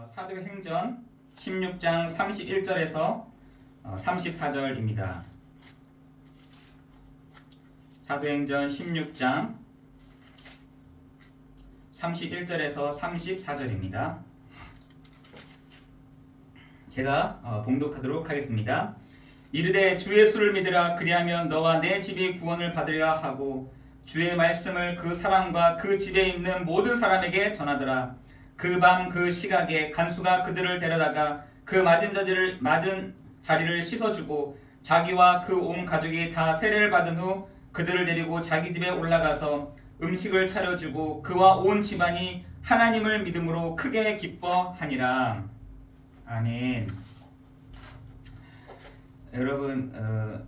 사도행전 16장 31절에서 34절입니다. 사도행전 16장 31절에서 34절입니다. 제가 봉독하도록 하겠습니다. 이르되 주 예수를 믿으라. 그리하면 너와 내 집이 구원을 받으리라 하고 주의 말씀을 그 사람과 그 집에 있는 모든 사람에게 전하더라. 그 밤 그 시각에 간수가 그들을 데려다가 그 맞은 자리를 씻어주고 자기와 그 온 가족이 다 세례를 받은 후 그들을 데리고 자기 집에 올라가서 음식을 차려주고 그와 온 집안이 하나님을 믿음으로 크게 기뻐하니라. 아멘. 여러분,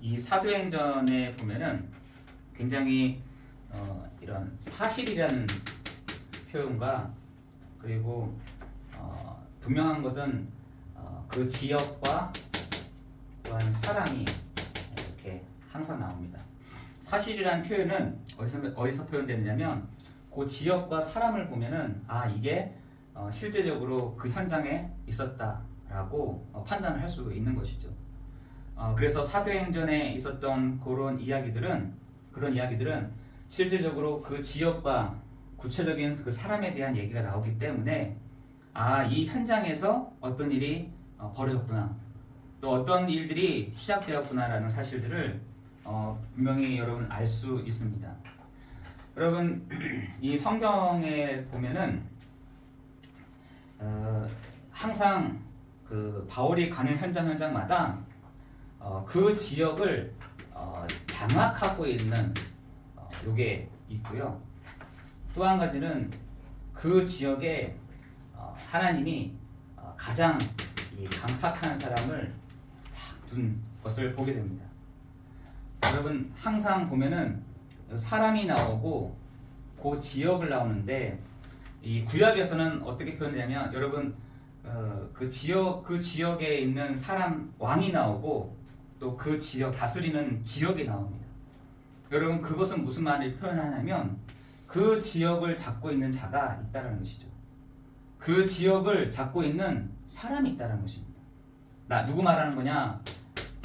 이 사도행전에 보면은 굉장히 이런 사실이라는 표현과 그리고 분명한 것은 그 지역과 또한 사람이 이렇게 항상 나옵니다. 사실이라는 표현은 어디서 표현되느냐면 그 지역과 사람을 보면은 이게 실제적으로 그 현장에 있었다라고 판단을 할 수 있는 것이죠. 그래서 사도행전에 있었던 그런 이야기들은 실제적으로 그 지역과 구체적인 그 사람에 대한 얘기가 나오기 때문에 이 현장에서 어떤 일이 벌어졌구나, 또 어떤 일들이 시작되었구나라는 사실들을 분명히 여러분 알 수 있습니다. 여러분, 이 성경에 보면은 항상 그 바울이 가는 현장마다 그 지역을 장악하고 있는 요게 있고요. 또 한 가지는 그 지역에 하나님이 가장 강팍한 사람을 딱 둔 것을 보게 됩니다. 여러분, 항상 보면은 사람이 나오고 그 지역을 나오는데, 이 구약에서는 어떻게 표현되냐면 여러분, 그 지역에 있는 사람 왕이 나오고 또 그 지역 다스리는 지역이 나옵니다. 여러분, 그것은 무슨 말을 표현하냐면 그 지역을 잡고 있는 자가 있다는 것이죠. 그 지역을 잡고 있는 사람이 있다는 것입니다. 누구 말하는 거냐?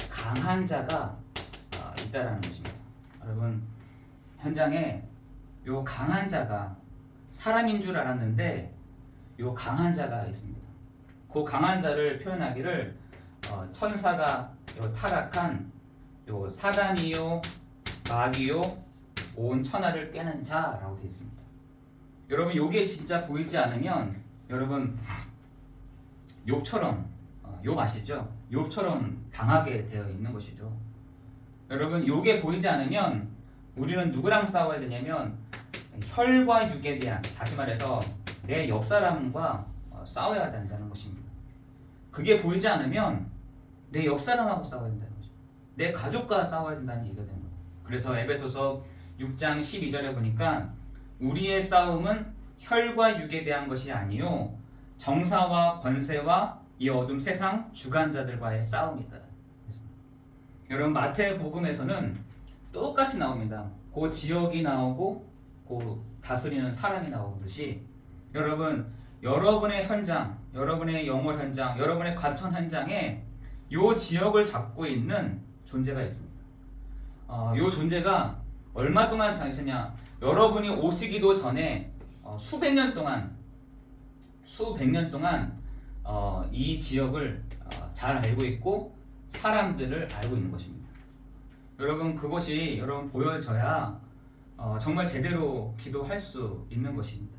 강한 자가 있다는 것입니다. 여러분, 현장에 요 강한 자가 사람인 줄 알았는데 요 강한 자가 있습니다. 그 강한 자를 표현하기를 천사가 타락한 사단이요 마귀요 온 천하를 깨는 자라고 되어 있습니다. 여러분, 요게 진짜 보이지 않으면 여러분 욥처럼 욥 아시죠? 욥처럼 당하게 되어 있는 것이죠. 여러분, 요게 보이지 않으면 우리는 누구랑 싸워야 되냐면 혈과 육에 대한, 다시 말해서 내 옆 사람과 싸워야 된다는 것입니다. 그게 보이지 않으면 내 옆 사람하고 싸워야 된다는 거죠. 내 가족과 싸워야 된다는 얘기가 되는 거예요. 그래서 에베소서 6장 12절에 보니까 우리의 싸움은 혈과 육에 대한 것이 아니요 정사와 권세와 이 어둠 세상 주관자들과의 싸움이다. 여러분, 마태복음에서는 똑같이 나옵니다. 그 지역이 나오고 그 다스리는 사람이 나오듯이 여러분, 여러분의 현장, 여러분의 영월 현장, 여러분의 과천 현장에 이 지역을 잡고 있는 존재가 있습니다. 이 존재가 얼마 동안 장시냐? 여러분이 오시기도 전에 수백 년 동안 이 지역을 잘 알고 있고 사람들을 알고 있는 것입니다. 여러분, 그것이 여러분 보여져야 정말 제대로 기도할 수 있는 것입니다.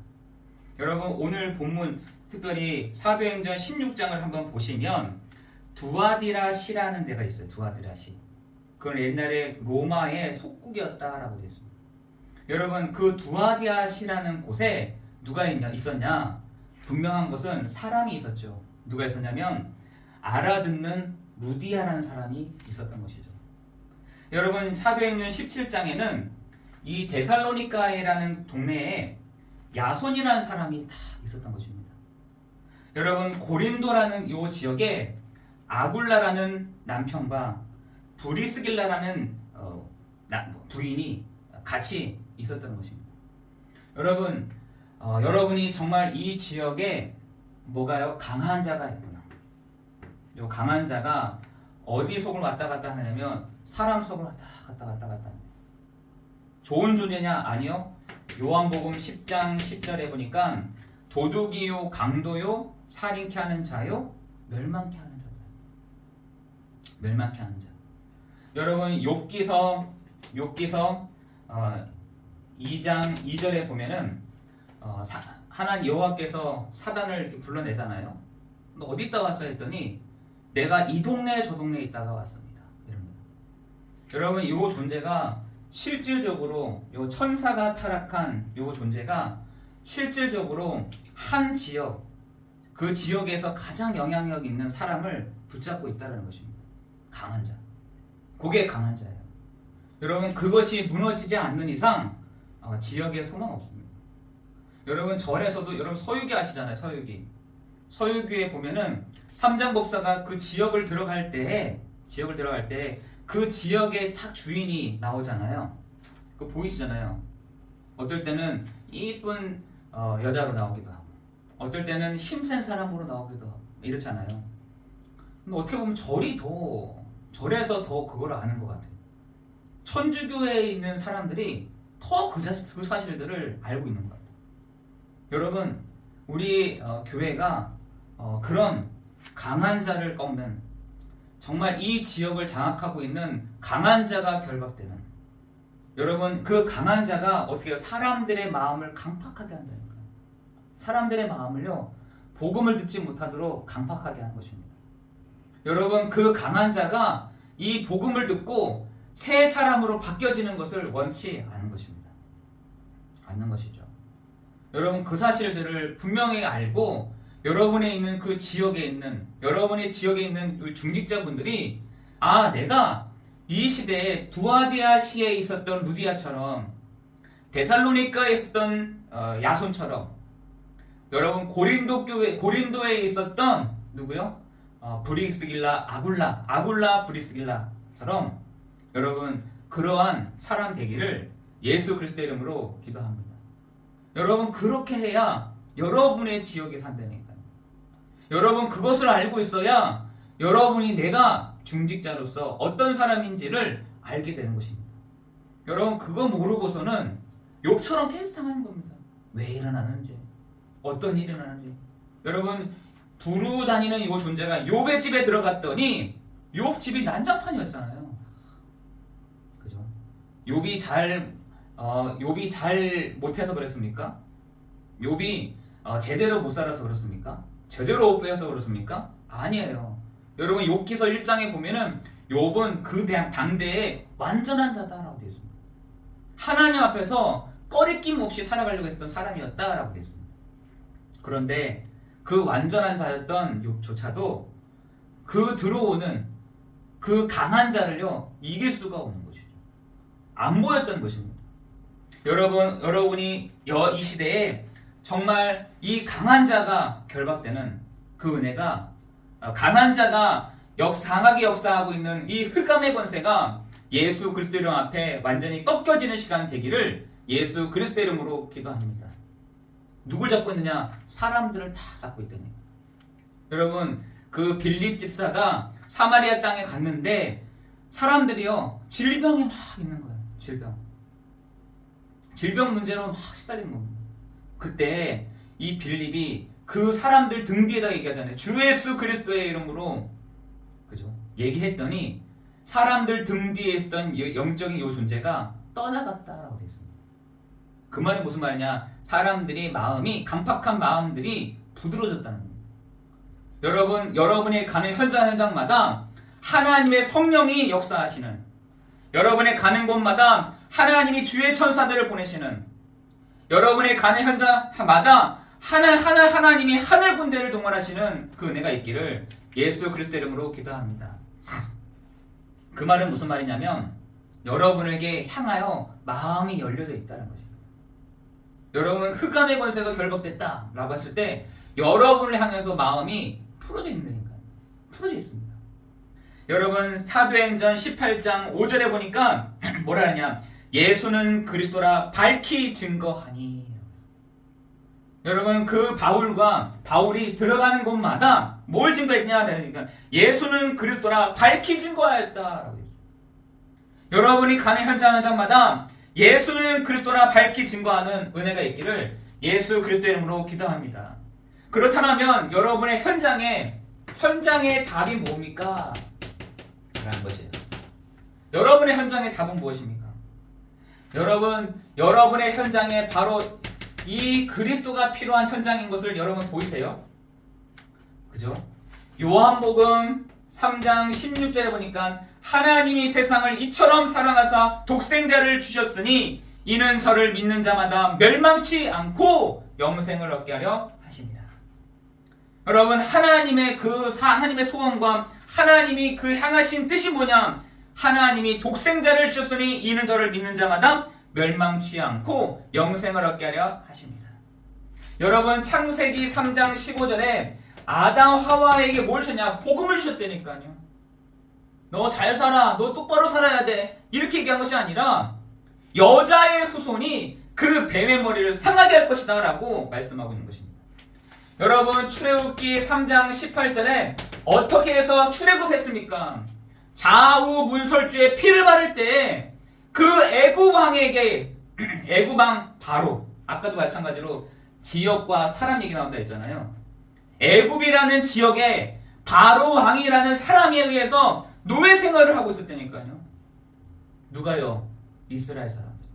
여러분, 오늘 본문 특별히 사도행전 16장을 한번 보시면 두아디라시라는 데가 있어요. 두아디라시. 그건 옛날에 로마의 속국이었다라고 되어 있습니다. 여러분, 그 두아디라시라는 곳에 누가 있었냐? 분명한 것은 사람이 있었죠. 누가 있었냐면 알아듣는 루디아라는 사람이 있었던 것이죠. 여러분, 사도행전 17장에는 이 데살로니가라는 동네에 야손이라는 사람이 다 있었던 것입니다. 여러분, 고린도라는 이 지역에 아굴라라는 남편과 브리스길라라는 부인이 같이 있었던 것입니다. 여러분, 여러분이 정말 이 지역에 뭐가요? 강한 자가 있구나. 요 강한 자가 어디 속을 왔다 갔다 하냐면 사람 속을 왔다 갔다. 좋은 존재냐? 아니요. 요한복음 10장 10절에 보니까 도둑이요, 강도요, 살인케 하는 자요, 멸망케 하는 자다. 멸망케 하는 자. 여러분 욥기서 2장 2절에 보면은 하나님 여호와께서 사단을 이렇게 불러내잖아요. 너 어디 있다 왔어 했더니 내가 이 동네 저 동네에 있다가 왔습니다. 이럽니다. 여러분 이 존재가 실질적으로 요 천사가 타락한 요 존재가 실질적으로 한 지역, 그 지역에서 가장 영향력 있는 사람을 붙잡고 있다는 것입니다. 강한 자. 그게 강한 자예요. 여러분 그것이 무너지지 않는 이상 지역에 소망 없습니다. 여러분 절에서도 여러분 서유기 아시잖아요. 서유기에 보면은 삼장법사가 그 지역을 들어갈 때 그 지역의 탁 주인이 나오잖아요. 그거 보이시잖아요. 어떨 때는 이쁜 여자로 나오기도 하고, 어떨 때는 힘센 사람으로 나오기도 하고 이렇잖아요. 근데 어떻게 보면 절에서 더 그걸 아는 것 같아요. 천주교에 있는 사람들이 더 그 사실들을 알고 있는 것 같아요. 여러분 우리 교회가 그런 강한 자를 꺾는, 정말 이 지역을 장악하고 있는 강한 자가 결박되는, 여러분 그 강한 자가 어떻게 해요? 사람들의 마음을 강팍하게 한다는 거예요. 사람들의 마음을요 복음을 듣지 못하도록 강팍하게 하는 것입니다. 여러분 그 강한 자가 이 복음을 듣고 새 사람으로 바뀌어지는 것을 원치 않는 것입니다. 않는 것이죠. 여러분 그 사실들을 분명히 알고 여러분의 있는 그 지역에 있는, 여러분의 지역에 있는 중직자분들이 내가 이 시대에 두아디아시에 있었던 루디아처럼, 데살로니가에 있었던 야손처럼, 여러분 고린도에 있었던 누구요? 브리스길라, 아굴라 브리스길라처럼 여러분 그러한 사람 되기를 예수 그리스도의 이름으로 기도합니다. 여러분 그렇게 해야 여러분의 지역에 산다니까요. 여러분 그것을 알고 있어야 여러분이 내가 중직자로서 어떤 사람인지를 알게 되는 것입니다. 여러분 그거 모르고서는 욥처럼 계속 당하는 겁니다. 왜 일어나는지, 어떤 일이 일어나는지. 여러분 두루 다니는 이 존재가 욥의 집에 들어갔더니 욥 집이 난장판이었잖아요. 그죠? 욥이 잘 못해서 그랬습니까? 욥이 제대로 못 살아서 그렇습니까? 제대로 못 배워서 그렇습니까? 아니에요. 여러분 욥기서 1장에 보면은 욥은 그 당대에 완전한 자다라고 되어 있습니다. 하나님 앞에서 꺼리낌 없이 살아가려고 했던 사람이었다라고 되어 있습니다. 그런데 그 완전한 자였던 욥조차도 그 들어오는 그 강한 자를요 이길 수가 없는 것이죠. 안 보였던 것입니다. 여러분이 이 시대에 정말 이 강한 자가 결박되는 그 은혜가, 강한 자가 강하게 역사하고 있는 이 흑암의 권세가 예수 그리스도 이름 앞에 완전히 꺾여지는 시간 되기를 예수 그리스도 이름으로 기도합니다. 누굴 잡고 있느냐? 사람들을 다 잡고 있다니. 여러분 그 빌립 집사가 사마리아 땅에 갔는데 사람들이요 질병에 막 있는 거예요. 질병 문제로 막 시달리는 겁니다. 그때 이 빌립이 그 사람들 등 뒤에다 얘기하잖아요. 주 예수 그리스도의 이름으로, 그죠? 얘기했더니 사람들 등 뒤에 있었던 영적인 이 존재가 떠나갔다라고 되어 있습니다. 그 말이 무슨 말이냐? 사람들이 마음이, 강팍한 마음들이 부드러워졌다는 겁니다. 여러분이 가는 현장마다 하나님의 성령이 역사하시는, 여러분의 가는 곳마다 하나님이 주의 천사들을 보내시는, 여러분의 가는 현장마다 하나님이 하늘 군대를 동원하시는 그 은혜가 있기를 예수 그리스도 이름으로 기도합니다. 그 말은 무슨 말이냐면 여러분에게 향하여 마음이 열려져 있다는 것입니다. 여러분 흑암의 권세가 결박됐다 라고 했을 때 여러분을 향해서 마음이 풀어져 있는다니까요. 풀어져 있습니다. 여러분 사도행전 18장 5절에 보니까 뭐라 하냐? 예수는 그리스도라 밝히 증거하니. 여러분 그 바울이 들어가는 곳마다 뭘 증거했냐? 그러니까 예수는 그리스도라 밝히 증거하였다라고 했어요. 여러분이 가는 현장마다 예수는 그리스도라 밝히 증거하는 은혜가 있기를 예수 그리스도의 이름으로 기도합니다. 그렇다면 여러분의 현장의 답이 뭡니까? 라는 것이에요. 여러분의 현장의 답은 무엇입니까? 여러분의 현장에 바로 이 그리스도가 필요한 현장인 것을 여러분 보이세요? 그죠? 요한복음 3장 16절에 보니까 하나님이 세상을 이처럼 사랑하사 독생자를 주셨으니 이는 저를 믿는 자마다 멸망치 않고 영생을 얻게 하려 하십니다. 여러분 하나님의 소원과 하나님이 그 향하신 뜻이 뭐냐? 하나님이 독생자를 주셨으니 이는 저를 믿는 자마다 멸망치 않고 영생을 얻게 하려 하십니다. 여러분 창세기 3장 15절에 아담 하와에게 뭘 주셨냐? 복음을 주셨다니까요. 너 잘 살아, 너 똑바로 살아야 돼, 이렇게 얘기한 것이 아니라 여자의 후손이 그 뱀의 머리를 상하게 할 것이다 라고 말씀하고 있는 것입니다. 여러분 출애굽기 3장 18절에 어떻게 해서 출애굽했습니까? 좌우 문설주에 피를 바를 때 그 애굽왕에게 애굽왕 바로, 아까도 마찬가지로 지역과 사람 얘기 나온다 했잖아요. 애굽이라는 지역에 바로 왕이라는 사람에 의해서 노예 생활을 하고 있었다니까요. 누가요? 이스라엘 사람들.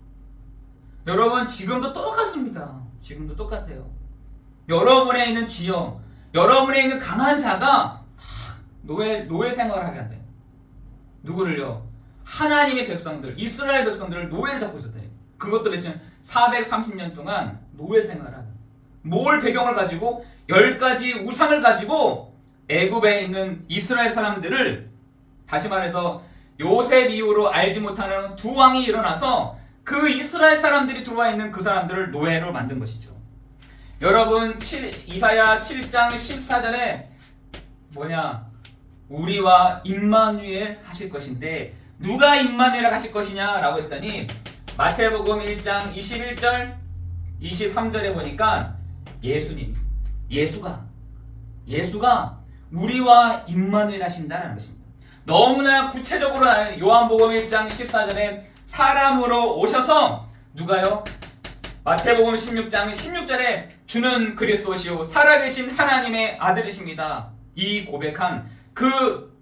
여러분 지금도 똑같습니다. 지금도 똑같아요. 여러분에 있는 지역, 여러분에 있는 강한 자가 노예 생활을 하게 한대요. 누구를요? 하나님의 백성들, 이스라엘 백성들을 노예를 잡고 있었대요. 그것도 매칭 430년 동안 노예 생활을. 뭘 배경을 가지고 10가지 우상을 가지고 애굽에 있는 이스라엘 사람들을, 다시 말해서 요셉 이후로 알지 못하는 두 왕이 일어나서 그 이스라엘 사람들이 들어와 있는 그 사람들을 노예로 만든 것이죠. 여러분 이사야 7장 14절에 우리와 임마누엘 하실 것인데 누가 임마누엘 하실 것이냐 라고 했더니 마태복음 1장 21절 23절에 보니까 예수가 우리와 임마누엘 하신다는 것입니다. 너무나 구체적으로 요한복음 1장 14절에 사람으로 오셔서 누가요? 마태복음 16장 16절에 주는 그리스도시요 살아계신 하나님의 아들이십니다. 이 고백한 그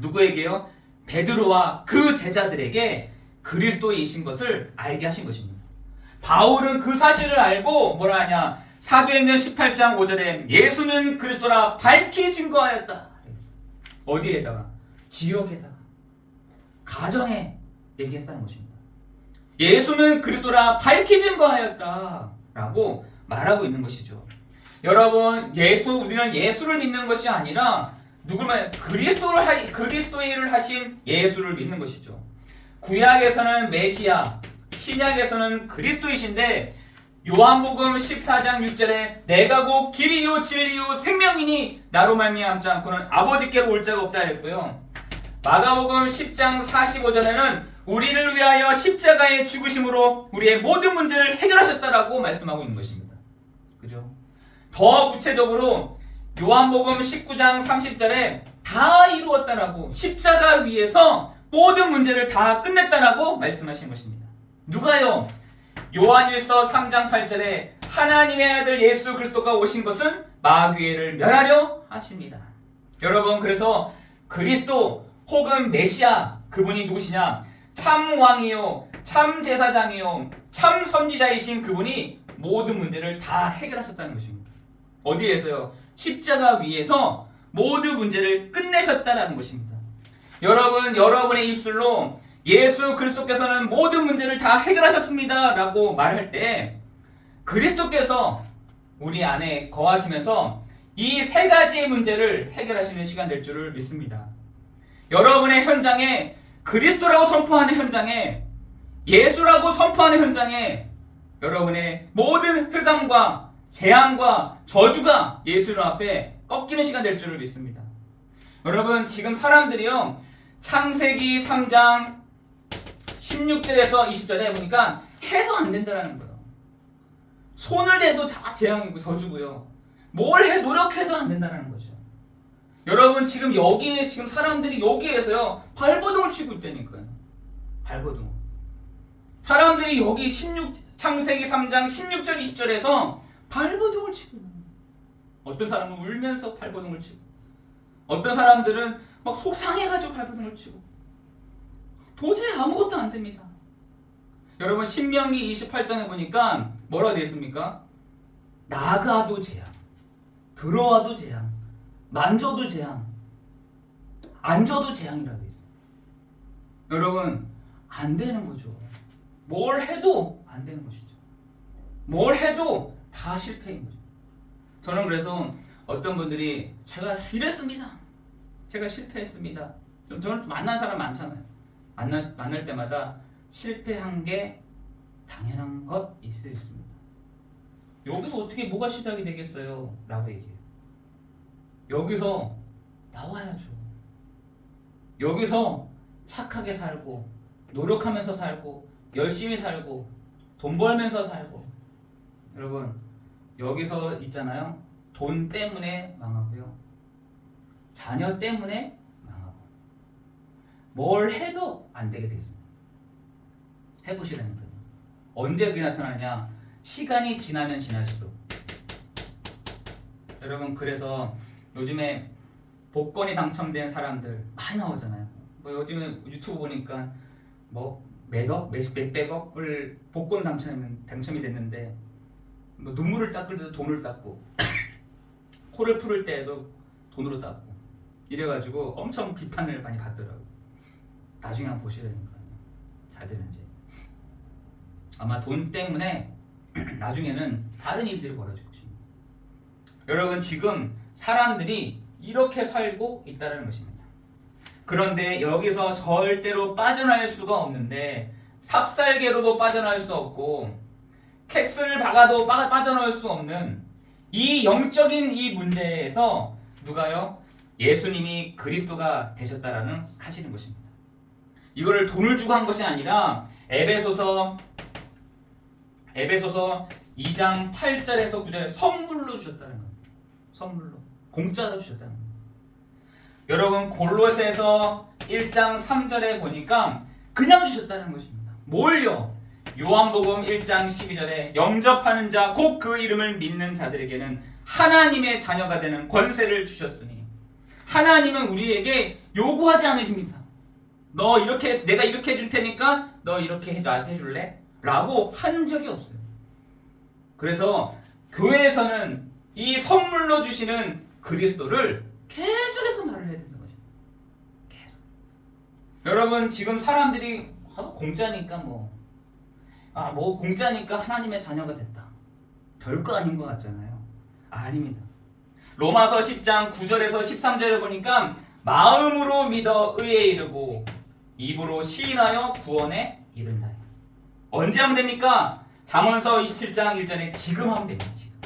누구에게요? 베드로와 그 제자들에게 그리스도이신 것을 알게 하신 것입니다. 바울은 그 사실을 알고 뭐라 하냐? 사도행전 18장 5절에 예수는 그리스도라 밝히 증거하였다. 어디에다가? 지역에다가, 가정에 얘기했다는 것입니다. 예수는 그리스도라 밝히 증거하였다 라고 말하고 있는 것이죠. 여러분 우리는 예수를 믿는 것이 아니라 그리스도의 일을 하신 예수를 믿는 것이죠. 구약에서는 메시아, 신약에서는 그리스도이신데 요한복음 14장 6절에 내가 곧 길이요 진리요 생명이니 나로 말미암지 않고는 아버지께로 올 자가 없다 했고요. 마가복음 10장 45절에는 우리를 위하여 십자가의 죽으심으로 우리의 모든 문제를 해결하셨다라고 말씀하고 있는 것입니다. 그죠? 더 구체적으로 요한복음 19장 30절에 다 이루었다라고, 십자가 위에서 모든 문제를 다 끝냈다라고 말씀하신 것입니다. 누가요? 요한일서 3장 8절에 하나님의 아들 예수 그리스도가 오신 것은 마귀를 멸하려 하십니다. 여러분 그래서 그리스도 혹은 메시아, 그분이 누구시냐? 참 왕이요 참 제사장이요 참 선지자이신 그분이 모든 문제를 다 해결하셨다는 것입니다. 어디에서요? 십자가 위에서 모든 문제를 끝내셨다는 것입니다. 여러분의 입술로 예수 그리스도께서는 모든 문제를 다 해결하셨습니다 라고 말할 때 그리스도께서 우리 안에 거하시면서 이 세 가지의 문제를 해결하시는 시간 될 줄을 믿습니다. 여러분의 현장에, 그리스도라고 선포하는 현장에, 예수라고 선포하는 현장에 여러분의 모든 흑암과 재앙과 저주가 예수님 앞에 꺾이는 시간 될 줄을 믿습니다. 여러분 지금 사람들이요 창세기 3장 16절에서 20절에 보니까 해도 안 된다는 거예요. 손을 대도 다 재앙이고 저주고요. 뭘 해 노력해도 안 된다는 거죠. 여러분 지금 여기에 지금 사람들이 여기에서요 발버둥을 치고 있다니까요. 발버둥. 사람들이 여기 창세기 3장 16절 20절에서 발버둥을 치고 있는 거예요. 어떤 사람은 울면서 발버둥을 치고, 어떤 사람들은 막 속상해가지고 발버둥을 치고, 도저히 아무것도 안 됩니다. 여러분 신명기 28장에 보니까 뭐라고 되어 있습니까? 나가도 재앙, 들어와도 재앙, 만져도 재앙, 앉아도 재앙이라고 되어 있어요. 여러분 안 되는 거죠. 뭘 해도 안 되는 것이죠. 뭘 해도 다 실패인 거죠. 저는 그래서 어떤 분들이 제가 이랬습니다, 제가 실패했습니다. 저는 만난 사람 많잖아요. 만날 때마다 실패한 게 당연한 것 있을 수 있습니다. 여기서 어떻게 뭐가 시작이 되겠어요? 라고 얘기해요. 여기서 나와야죠. 여기서 착하게 살고 노력하면서 살고 열심히 살고 돈 벌면서 살고, 여러분 여기서 있잖아요. 돈 때문에 망하고요, 자녀 때문에 망하고, 뭘 해도 안 되게 돼 있습니다. 해보시라니까요. 언제 그게 나타나냐? 시간이 지나면 지날수록. 여러분 그래서 요즘에 복권이 당첨된 사람들 많이 나오잖아요. 뭐 요즘에 유튜브 보니까 뭐 몇백억을 복권 당첨이 됐는데, 뭐 눈물을 닦을 때도 돈을 닦고 코를 풀을 때도 돈으로 닦고 이래가지고 엄청 비판을 많이 받더라고요. 나중에 한번 보시라니까요. 잘 되는지. 아마 돈 때문에 나중에는 다른 일들이 벌어질 것입니다. 여러분 지금 사람들이 이렇게 살고 있다는 것입니다. 그런데 여기서 절대로 빠져나올 수가 없는데, 삽살개로도 빠져나올 수 없고 캡슐을 박아도 빠져나올 수 없는 이 영적인 이 문제에서 누가요? 예수님이 그리스도가 되셨다라는 사실인 것입니다. 이거를 돈을 주고 한 것이 아니라 에베소서 2장 8절에서 9절에 선물로 주셨다는 겁니다. 선물로, 공짜로 주셨다는 겁니다. 여러분 골로새서 1장 3절에 보니까 그냥 주셨다는 것입니다. 뭘요? 요한복음 1장 12절에 영접하는 자 곧 그 이름을 믿는 자들에게는 하나님의 자녀가 되는 권세를 주셨으니, 하나님은 우리에게 요구하지 않으십니다. 너 이렇게 해서 내가 이렇게 해줄 테니까 너 이렇게 나한테 해줄래? 라고 한 적이 없어요. 그래서 교회에서는 이 선물로 주시는 그리스도를 계속해서 말을 해야 되는 거죠. 계속. 여러분 지금 사람들이 공짜니까 뭐 공짜니까 하나님의 자녀가 됐다, 별거 아닌 것 같잖아요. 아닙니다. 로마서 10장 9절에서 13절에 보니까 마음으로 믿어 의에 이르고 입으로 시인하여 구원에 이른다. 언제 하면 됩니까? 잠언서 27장 1절에 지금 하면 됩니다. 지금.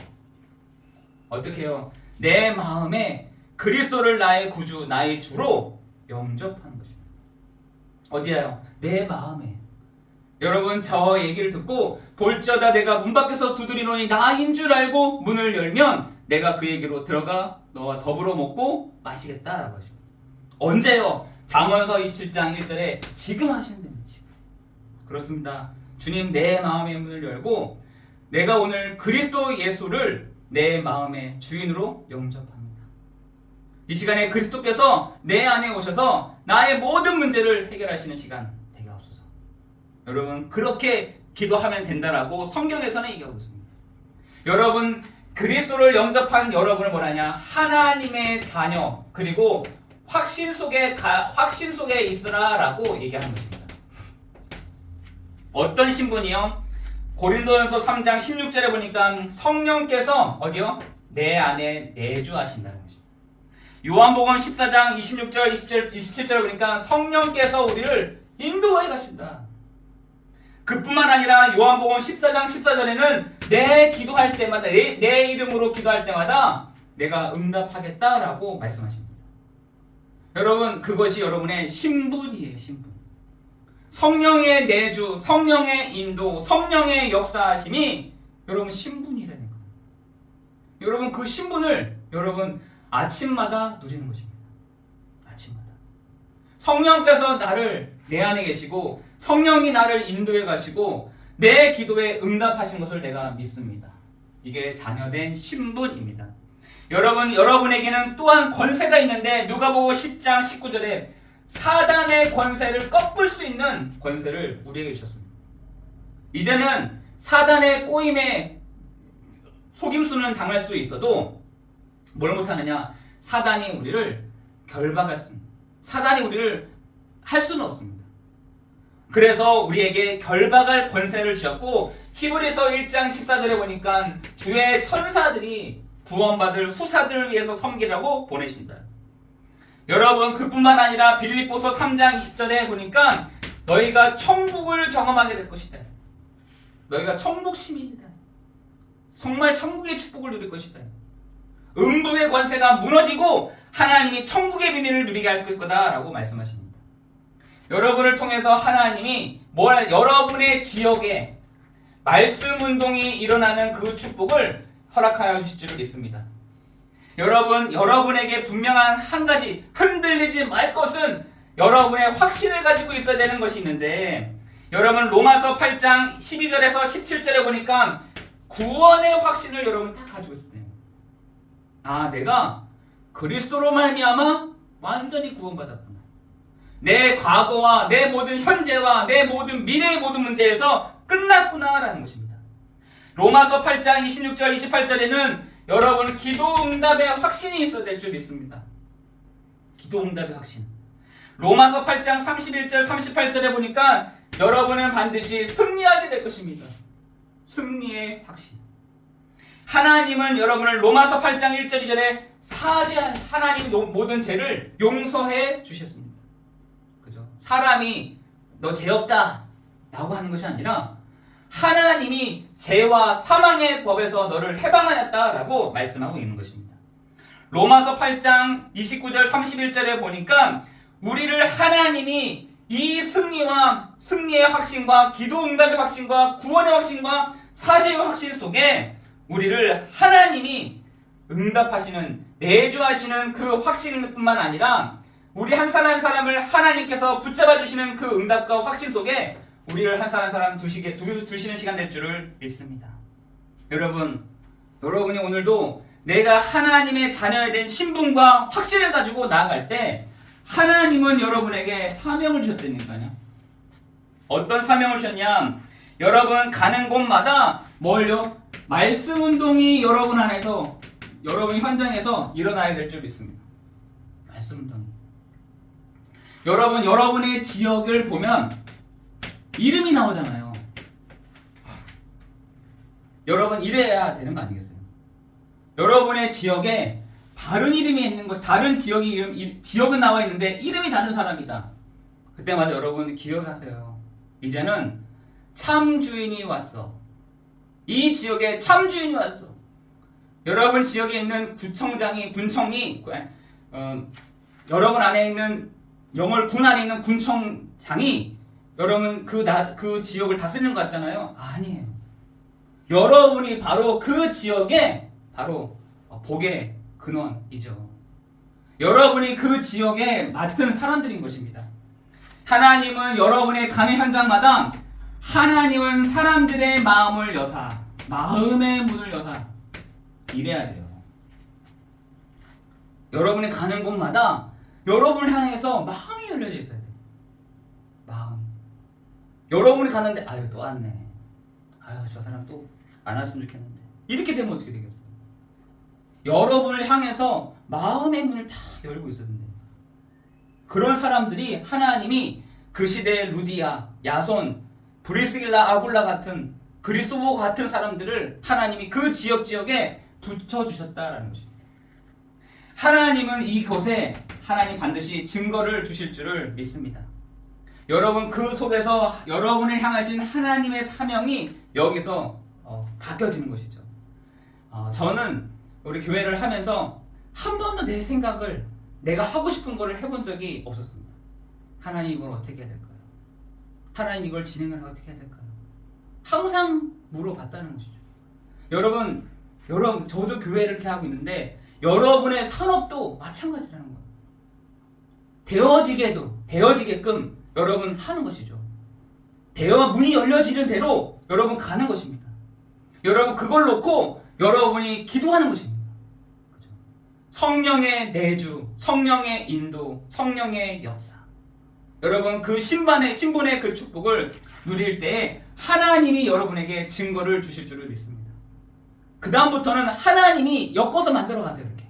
어떻게 해요? 내 마음에 그리스도를 나의 구주, 나의 주로 영접하는 것입니다. 어디에요? 내 마음에. 여러분 저 얘기를 듣고 볼지어다 내가 문 밖에서 두드리노니 나인 줄 알고 문을 열면 내가 그에게로 들어가 너와 더불어 먹고 마시겠다라고 하십니다. 언제요? 잠언서 27장 1절에 지금 하시면 됩니다. 지금. 그렇습니다. 주님 내 마음의 문을 열고 내가 오늘 그리스도 예수를 내 마음의 주인으로 영접합니다. 이 시간에 그리스도께서 내 안에 오셔서 나의 모든 문제를 해결하시는 시간 되게 하옵소서. 여러분 그렇게 기도하면 된다라고 성경에서는 얘기하고 있습니다. 여러분 그리스도를 영접한 여러분을 뭐라냐? 하나님의 자녀, 그리고 확신 속에 있으라라고 얘기하는 것입니다. 어떤 신분이요? 고린도전서 3장 16절에 보니까 성령께서 어디요? 내 안에 내주하신다는 것입니다. 요한복음 14장 26절, 20절, 27절에 보니까 성령께서 우리를 인도해 가신다. 그뿐만 아니라 요한복음 14장 14절에는 내 기도할 때마다 내 이름으로 기도할 때마다 내가 응답하겠다라고 말씀하십니다. 여러분 그것이 여러분의 신분이에요. 신분. 성령의 내주, 성령의 인도, 성령의 역사하심이 여러분 신분이라니까. 여러분 그 신분을 여러분 아침마다 누리는 것입니다. 아침마다. 성령께서 나를 내 안에 계시고 성령이 나를 인도해 가시고 내 기도에 응답하신 것을 내가 믿습니다. 이게 자녀된 신분입니다. 여러분, 여러분에게는 또한 권세가 있는데 누가복음 10장 19절에 사단의 권세를 꺾을 수 있는 권세를 우리에게 주셨습니다. 이제는 사단의 꼬임에 속임수는 당할 수 있어도 뭘 못하느냐? 사단이 우리를 결박할 수 있습니다. 사단이 우리를 할 수는 없습니다. 그래서 우리에게 결박할 권세를 주셨고 히브리서 1장 14절에 보니까 주의 천사들이 구원받을 후사들을 위해서 섬기라고 보내신다. 여러분 그뿐만 아니라 빌립보서 3장 20절에 보니까 너희가 천국을 경험하게 될 것이다. 너희가 천국 시민이다. 정말 천국의 축복을 누릴 것이다. 음부의 권세가 무너지고 하나님이 천국의 비밀을 누리게 할 거다라고 말씀하십니다. 여러분을 통해서 하나님이 여러분의 지역에 말씀 운동이 일어나는 그 축복을 허락하여 주실 줄 믿습니다. 여러분에게 분명한 한 가지 흔들리지 말 것은 여러분의 확신을 가지고 있어야 되는 것이 있는데 여러분 로마서 8장 12절에서 17절에 보니까 구원의 확신을 여러분 다 가지고 있어요. 아, 내가 그리스도로 말미암아 완전히 구원받았구나. 내 과거와 내 모든 현재와 내 모든 미래의 모든 문제에서 끝났구나라는 것입니다. 로마서 8장 26절 28절에는 여러분 기도 응답의 확신이 있어야 될 줄 믿습니다. 기도 응답의 확신. 로마서 8장 31절 38절에 보니까 여러분은 반드시 승리하게 될 것입니다. 승리의 확신. 하나님은 여러분을 로마서 8장 1절 2절에 하나님 모든 죄를 용서해 주셨습니다. 그죠? 사람이 너 죄 없다 라고 하는 것이 아니라 하나님이 죄와 사망의 법에서 너를 해방하였다라고 말씀하고 있는 것입니다. 로마서 8장 29절 31절에 보니까 우리를 하나님이 이 승리의 확신과 기도 응답의 확신과 구원의 확신과 사죄의 확신 속에 우리를 하나님이 응답하시는 내주하시는 그 확신뿐만 아니라 우리 한 사람 한 사람을 하나님께서 붙잡아 주시는 그 응답과 확신 속에 우리를 한 사람 한 사람 두시는 시간 될 줄을 믿습니다. 여러분이 오늘도 내가 하나님의 자녀에 대한 신분과 확신을 가지고 나아갈 때 하나님은 여러분에게 사명을 주셨다니까요. 어떤 사명을 주셨냐? 여러분 가는 곳마다 뭘요? 말씀 운동이 여러분 안에서 여러분 현장에서 일어나야 될 줄 믿습니다. 말씀 운동. 여러분의 지역을 보면 이름이 나오잖아요. 여러분 이래야 되는 거 아니겠어요? 여러분의 지역에 다른 이름이 있는 것, 다른 지역은 나와 있는데 이름이 다른 사람이다. 그때마다 여러분 기억하세요. 이제는 참 주인이 왔어. 이 지역에 참 주인이 왔어. 여러분 지역에 있는 군청이 여러분 안에 있는 군 안에 있는 군청장이 여러분 그 지역을 다스리는 것 같잖아요. 아니에요. 여러분이 바로 그 지역에 바로 복의 근원이죠. 여러분이 그 지역에 맡은 사람들인 것입니다. 하나님은 여러분의 가는 현장마다 하나님은 사람들의 마음을 여사 마음의 문을 여사 이래야 돼요. 여러분이 가는 곳마다 여러분을 향해서 마음이 열려져 있어야 돼요. 마음. 여러분이 가는데 아유 또 왔네. 아유 저 사람 또 안 왔으면 좋겠는데. 이렇게 되면 어떻게 되겠어요? 여러분을 향해서 마음의 문을 다 열고 있어야 된대요. 그런 사람들이 하나님이 그 시대의 루디아, 야손, 브리스길라, 아굴라 같은 그리스도 같은 사람들을 하나님이 그 지역에 붙여주셨다라는 것입니다. 하나님은 이곳에 하나님 반드시 증거를 주실 줄을 믿습니다. 여러분 그 속에서 여러분을 향하신 하나님의 사명이 여기서 바뀌어지는 것이죠. 저는 우리 교회를 하면서 한 번도 내 생각을 내가 하고 싶은 거를 해본 적이 없었습니다. 하나님 이걸 어떻게 해야 될까요? 하나님 이걸 진행을 어떻게 해야 될까요? 항상 물어봤다는 것이죠. 여러분 저도 교회를 이렇게 하고 있는데 여러분의 산업도 마찬가지라는 거예요. 되어지게끔 여러분 하는 것이죠. 문이 열려지는 대로 여러분 가는 것입니다. 여러분 그걸 놓고 여러분이 기도하는 것입니다. 그죠? 성령의 내주, 성령의 인도, 성령의 역사. 여러분 그 신분의 그 축복을 누릴 때 하나님이 여러분에게 증거를 주실 줄을 믿습니다. 그 다음부터는 하나님이 엮어서 만들어 가세요. 이렇게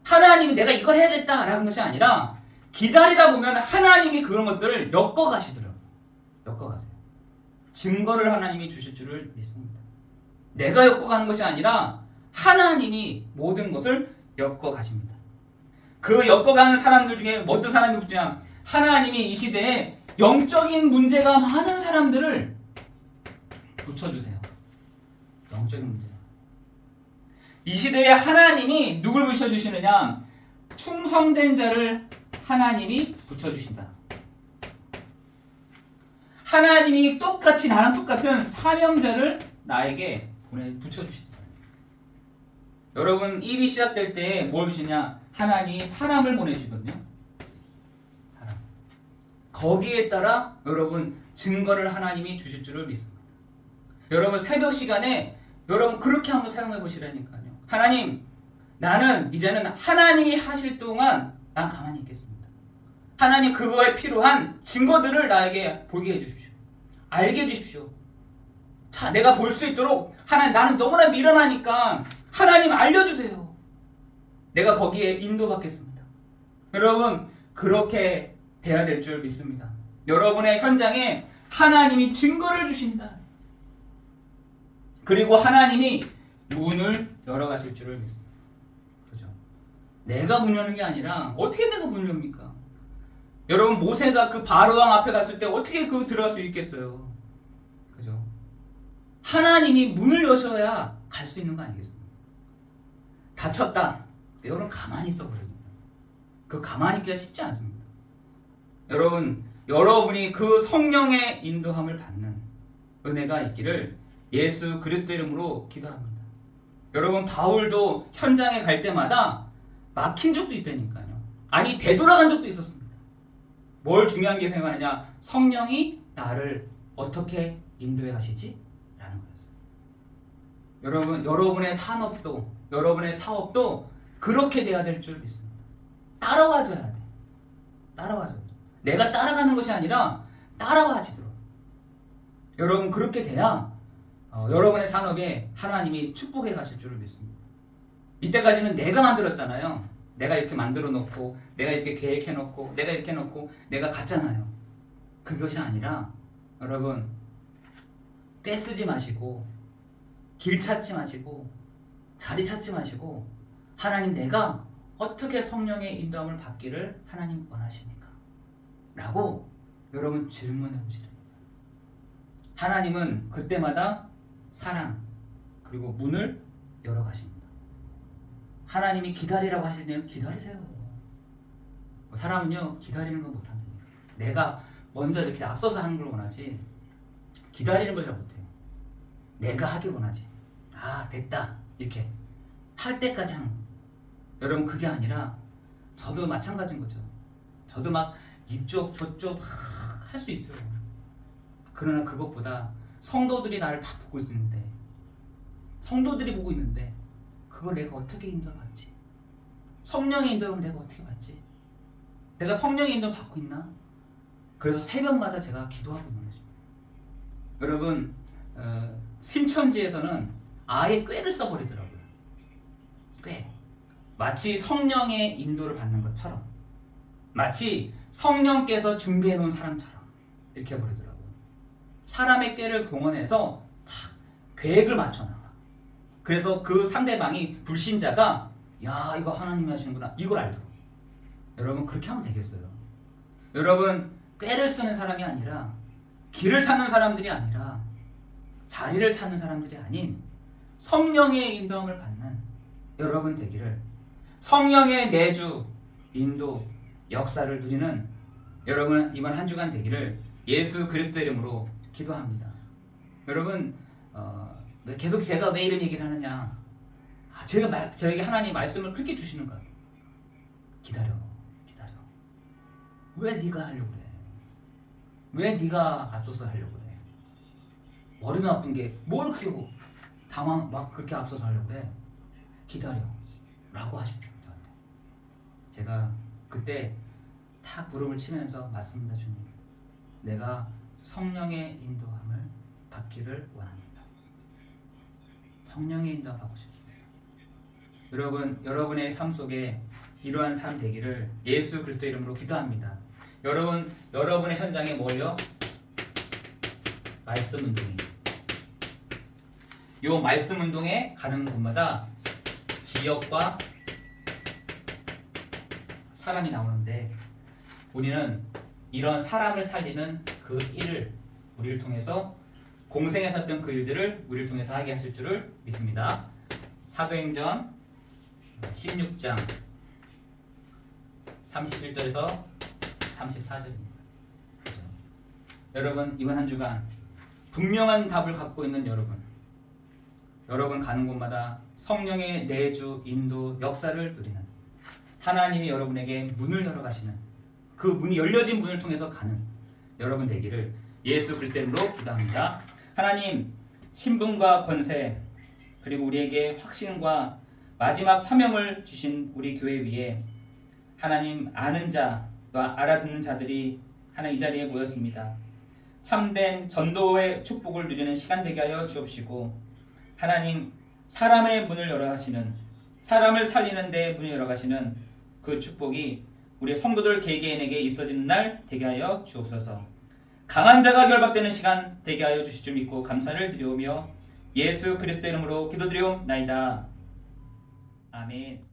하나님이 내가 이걸 해야겠다라는 것이 아니라 기다리다 보면 하나님이 그런 것들을 엮어 가시더라고요. 엮어 가세요. 증거를 하나님이 주실 줄을 믿습니다. 내가 엮어 가는 것이 아니라 하나님이 모든 것을 엮어 가십니다. 그 엮어 가는 사람들 중에 어떤 사람들 중에 하나님이 이 시대에 영적인 문제가 많은 사람들을 붙여주세요. 영적인 문제. 이 시대에 하나님이 누굴 붙여주시느냐? 충성된 자를 하나님이 붙여주신다. 하나님이 나랑 똑같은 사명자를 나에게 붙여주신다. 여러분 일이 시작될 때 뭘 주시냐? 하나님이 사람을 보내주거든요. 사람. 거기에 따라 여러분 증거를 하나님이 주실 줄을 믿습니다. 여러분 새벽 시간에 여러분 그렇게 한번 사용해 보시라니까요. 하나님, 나는 이제는 하나님이 하실 동안 난 가만히 있겠습니다. 하나님 그거에 필요한 증거들을 나에게 보게 해주십시오. 알게 해주십시오. 자, 내가 볼 수 있도록 하나님 나는 너무나 미련하니까 하나님 알려주세요. 내가 거기에 인도받겠습니다. 여러분 그렇게 돼야 될 줄 믿습니다. 여러분의 현장에 하나님이 증거를 주신다. 그리고 하나님이 문을 열어가실 줄을 믿습니다. 그죠? 내가 문 여는 게 아니라 어떻게 내가 문을 엽니까? 여러분 모세가 그 바로왕 앞에 갔을 때 어떻게 그 들어갈 수 있겠어요? 그죠? 하나님이 문을 여셔야 갈 수 있는 거 아니겠습니까? 다쳤다. 여러분 가만히 있어 버립니다. 그 가만히 있기가 쉽지 않습니다. 여러분이 그 성령의 인도함을 받는 은혜가 있기를 예수 그리스도 이름으로 기도합니다. 여러분 바울도 현장에 갈 때마다 막힌 적도 있다니까요. 아니 되돌아간 적도 있었습니다. 뭘 중요한 게 생각하느냐? 성령이 나를 어떻게 인도해 가시지? 라는 거였어요. 여러분의 산업도 여러분의 사업도 그렇게 돼야 될 줄 믿습니다. 따라와줘야 돼. 따라와줘야 돼. 내가 따라가는 것이 아니라 따라와지도록. 여러분 그렇게 돼야 여러분의 산업에 하나님이 축복해 가실 줄을 믿습니다. 이때까지는 내가 만들었잖아요. 내가 이렇게 만들어 놓고 내가 이렇게 계획해 놓고 내가 이렇게 해놓고 내가 갔잖아요. 그것이 아니라 여러분 꾀 쓰지 마시고 길 찾지 마시고 자리 찾지 마시고 하나님 내가 어떻게 성령의 인도함을 받기를 하나님 원하십니까? 라고 여러분 질문해 보시라. 하나님은 그때마다 사랑 그리고 문을 열어 가십니다. 하나님이 기다리라고 하시면 기다리세요. 사람은요 기다리는 거 못한다니까. 내가 먼저 이렇게 앞서서 하는 걸 원하지 기다리는 걸 잘 못해요. 내가 하길 원하지. 아 됐다 이렇게 할 때까지 하는 거. 여러분 그게 아니라 저도 마찬가지인 거죠. 저도 막 이쪽 저쪽 할 수 있어요. 그러나 그것보다 성도들이 나를 다 보고 있는데 성도들이 보고 있는데 그걸 내가 어떻게 인도를 받지? 성령의 인도를 내가 어떻게 받지? 내가 성령의 인도를 받고 있나? 그래서 새벽마다 제가 기도하고 있는 거죠. 여러분 신천지에서는 아예 꾀를 써버리더라고요. 꾀. 마치 성령의 인도를 받는 것처럼 마치 성령께서 준비해 놓은 사람처럼 이렇게 해버리더라고요. 사람의 꾀를 동원해서 막 계획을 맞춰나가. 그래서 그 상대방이 불신자가 야 이거 하나님이 하시는구나 이걸 알도록. 여러분 그렇게 하면 되겠어요? 여러분 꾀를 쓰는 사람이 아니라 길을 찾는 사람들이 아니라 자리를 찾는 사람들이 아닌 성령의 인도함을 받는 여러분 되기를 성령의 내주, 인도, 역사를 누리는 여러분 이번 한 주간 되기를 예수 그리스도 이름으로 기도합니다. 여러분 계속 제가 왜 이런 얘기를 하느냐? 저에게 하나님 말씀을 그렇게 주시는 거야. 기다려. 왜 네가 하려고 그래? 왜 네가 앞서서 하려고 그래? 머리 나쁜 게 뭘 그렇게 당황 막 그렇게 앞서서 하려고 그래? 기다려라고 하시더라고요. 저한테. 제가 그때 탁 부름을 치면서 맞습니다, 주님. 내가 성령의 인도함을 받기를 원합니다. 성령의 인도함 받고 싶습니다. 여러분의 삶 속에 이러한 삶 되기를 예수 그리스도 이름으로 기도합니다. 여러분의 현장에 뭘요? 말씀 운동이. 요 말씀 운동에 가는 곳마다 지역과 사람이 나오는데 우리는 이런 사람을 살리는 그 일을 우리를 통해서 공생하셨던 그 일들을 우리를 통해서 하게 하실 줄을 믿습니다. 사도행전 16장 31절에서 34절입니다. 여러분 이번 한 주간 분명한 답을 갖고 있는 여러분 가는 곳마다 성령의 내주, 인도, 역사를 누리는 하나님이 여러분에게 문을 열어가시는 그 문이 열려진 문을 통해서 가는 여러분 되기를 예수 그리스도의 이름으로 기도합니다. 하나님 신분과 권세 그리고 우리에게 확신과 마지막 사명을 주신 우리 교회 위에 하나님 아는 자와 알아듣는 자들이 하나님 이 자리에 모였습니다. 참된 전도의 축복을 누리는 시간 되게 하여 주옵시고 하나님 사람의 문을 열어가시는 사람을 살리는 데 문을 열어가시는 그 축복이 우리 성도들 개개인에게 있어지는 날 되게 하여 주옵소서. 강한 자가 결박되는 시간 되게 하여 주실 줄 믿고 감사를 드리오며 예수 그리스도 이름으로 기도드리옵나이다. 아멘.